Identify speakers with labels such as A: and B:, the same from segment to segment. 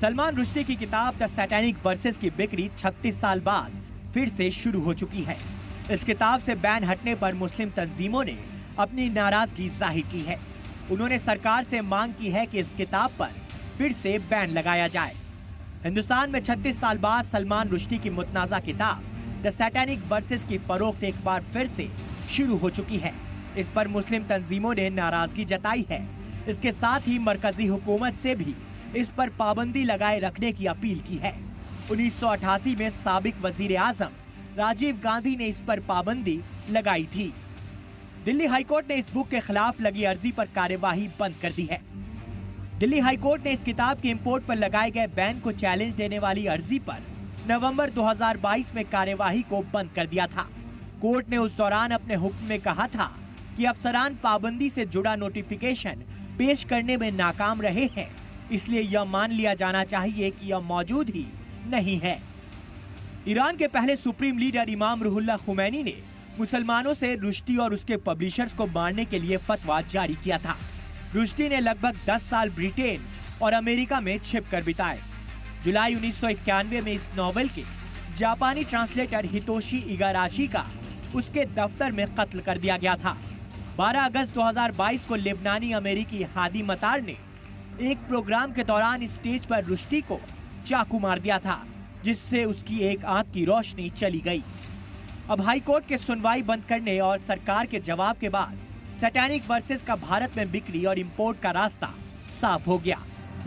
A: सलमान रुश्दी की किताब the satanic versus की बिक्री 36 साल बाद फिर से शुरू हो चुकी है। इस किताब से बैन हटने पर मुस्लिम तंजीमों ने अपनी नाराजगी जाहिर की है। उन्होंने सरकार से मांग की है कि इस किताब पर फिर से बैन लगाया जाए। हिंदुस्तान में 36 साल बाद सलमान रुश्दी की मुतनाज़ा किताब द सैटेनिक वर्सेस की फरोख्त एक बार फिर से शुरू हो चुकी है। इस पर मुस्लिम तंजीमों ने नाराजगी जताई है। इसके साथ ही मरकजी हुकूमत से भी इस पर पाबंदी लगाए रखने की अपील की है। 1988 में साबिक वजीर आजम राजीव गांधी ने इस पर पाबंदी लगाई थी। दिल्ली हाईकोर्ट ने इस बुक के खिलाफ लगी अर्जी पर कार्यवाही बंद कर दी है। दिल्ली हाईकोर्ट ने इस किताब के इंपोर्ट पर लगाए गए बैन को चैलेंज देने वाली अर्जी पर नवंबर 2022 में कार्यवाही को बंद कर दिया था। कोर्ट ने उस दौरान अपने हुक्म में कहा था कि अफसरान पाबंदी से जुड़ा नोटिफिकेशन पेश करने में नाकाम रहे हैं, इसलिए यह मान लिया जाना चाहिए कि यह मौजूद ही नहीं है। ईरान के पहले सुप्रीम लीडर इमाम रूहुल्लाह खुमैनी ने मुसलमानों से रुश्दी और उसके पब्लिशर्स को मारने के लिए फतवा जारी किया था। रुश्दी ने लगभग 10 साल ब्रिटेन और अमेरिका में छिपकर बिताए। जुलाई 1991 में इस नॉवेल के जापानी ट्रांसलेटर हितोशी इगाराशी का उसके दफ्तर में कत्ल कर दिया गया था। 12 अगस्त 2022 को लेबनानी अमेरिकी हादी मतार ने एक प्रोग्राम के दौरान स्टेज पर रुश्दी को चाकू मार दिया था, जिससे उसकी एक आंख की रोशनी चली गई। अब हाई कोर्ट के सुनवाई बंद करने और सरकार के जवाब के बाद सैटेनिक वर्सेस का भारत में बिक्री और इंपोर्ट का रास्ता साफ हो गया।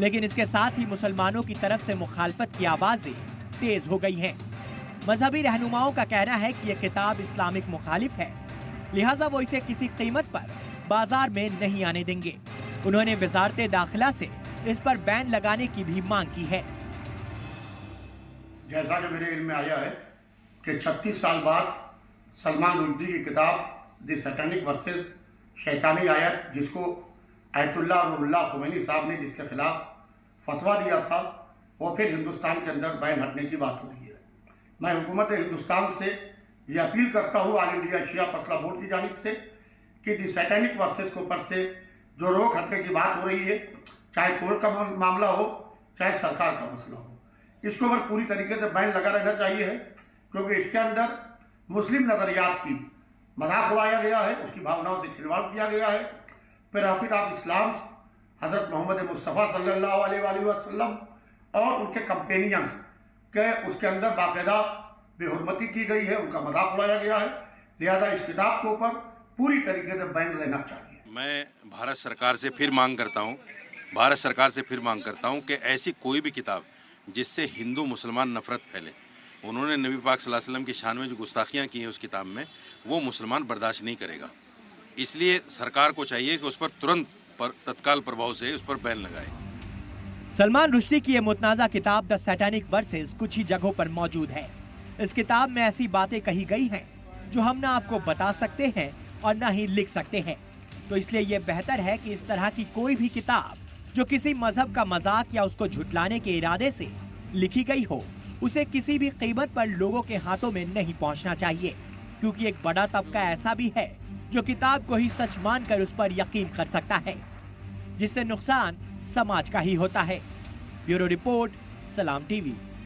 A: लेकिन इसके साथ ही मुसलमानों की तरफ से मुखालफत की आवाजें तेज हो गई हैं। मजहबी रहनुमाओं का कहना है कि यह किताब इस्लामिक मुखालिफ है, लिहाजा वो इसे किसी कीमत पर बाजार में नहीं आने देंगे। उन्होंने वजारत दाखिला से इस पर बैन लगाने की भी मांग की है।
B: जैसा कि मेरे इल्म में आया है कि 36 साल बाद सलमान रुश्दी की किताब द सैटेनिक वर्सेस शैतानी आयत, जिसको आयतुल्लाह रूहुल्लाह खुमैनी साहब ने जिसके खिलाफ फतवा दिया था, वो फिर हिंदुस्तान के अंदर बैन हटने की बात हो रही है। मैं हुकूमत हिंदुस्तान से ये अपील करता हूँ ऑल इंडिया शिया फसला बोर्ड की जानिब से कि द सैटेनिक वर्सेस के ऊपर से जो रोक हटने की बात हो रही है, चाहे कोर्ट का मामला हो चाहे सरकार का मसला हो, इसके ऊपर पूरी तरीके से बैन लगा रहना चाहिए है, क्योंकि इसके अंदर मुस्लिम नज़रियात की मजाक उड़ाया गया है, उसकी भावनाओं से खिलवाड़ किया गया है। फिर ऑफ इस्लाम हज़रत मोहम्मद मुस्तफ़ा सल्लल्लाहु अलैहि वसल्लम और उनके कंपेनियंस के उसके अंदर बाकायदा बेहुरमती की गई है, उनका मजाक उड़ाया गया है। लिहाजा इस किताब के ऊपर पूरी तरीके से बैन रहना चाहिए।
C: मैं भारत सरकार से फिर मांग करता हूँ कि ऐसी कोई भी किताब जिससे हिंदू मुसलमान नफरत फैले, उन्होंने नबी पाक सल्लल्लाहु अलैहि वसल्लम की शान में जो गुस्ताखियाँ की हैं उस किताब में, वो मुसलमान बर्दाश्त नहीं करेगा। इसलिए सरकार को चाहिए कि उस पर तुरंत तत्काल प्रभाव से उस पर बैन लगाए।
A: सलमान रुश्दी की ये मुतनाज़ा किताब द सैटेनिक वर्सेस कुछ ही जगहों पर मौजूद है। इस किताब में ऐसी बातें कही गई हैं जो हम ना आपको बता सकते हैं और ना ही लिख सकते हैं। तो इसलिए ये बेहतर है कि इस तरह की कोई भी किताब जो किसी मजहब का मजाक या उसको झुटलाने के इरादे से लिखी गई हो, उसे किसी भी कीमत पर लोगों के हाथों में नहीं पहुंचना चाहिए, क्योंकि एक बड़ा तबका ऐसा भी है जो किताब को ही सच मानकर उस पर यकीन कर सकता है, जिससे नुकसान समाज का ही होता है। ब्यूरो रिपोर्ट, सलाम टीवी।